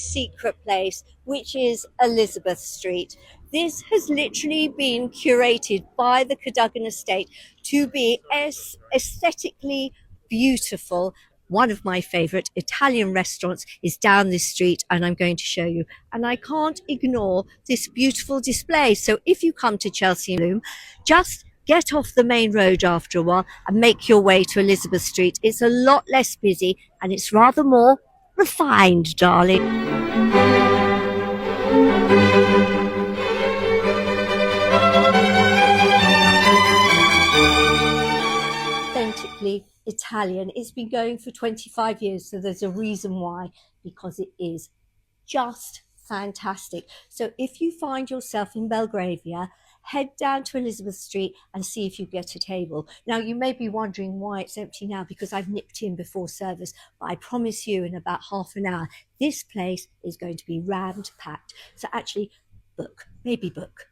secret place, which is Elizabeth Street. This has literally been curated by the Cadogan Estate to be aesthetically beautiful. One of my favourite Italian restaurants is down this street, and I'm going to show you. And I can't ignore this beautiful display. So if you come to Chelsea Bloom, just get off the main road after a while and make your way to Elizabeth Street. It's a lot less busy and it's rather more refined, darling. Authentically Italian. It's been going for 25 years, so there's a reason why, because it is just fantastic. So if you find yourself in Belgravia, head down to Elizabeth Street and see if you get a table. Now, you may be wondering why it's empty now, because I've nipped in before service, but I promise you in about half an hour, this place is going to be rammed packed. So actually, book, maybe book.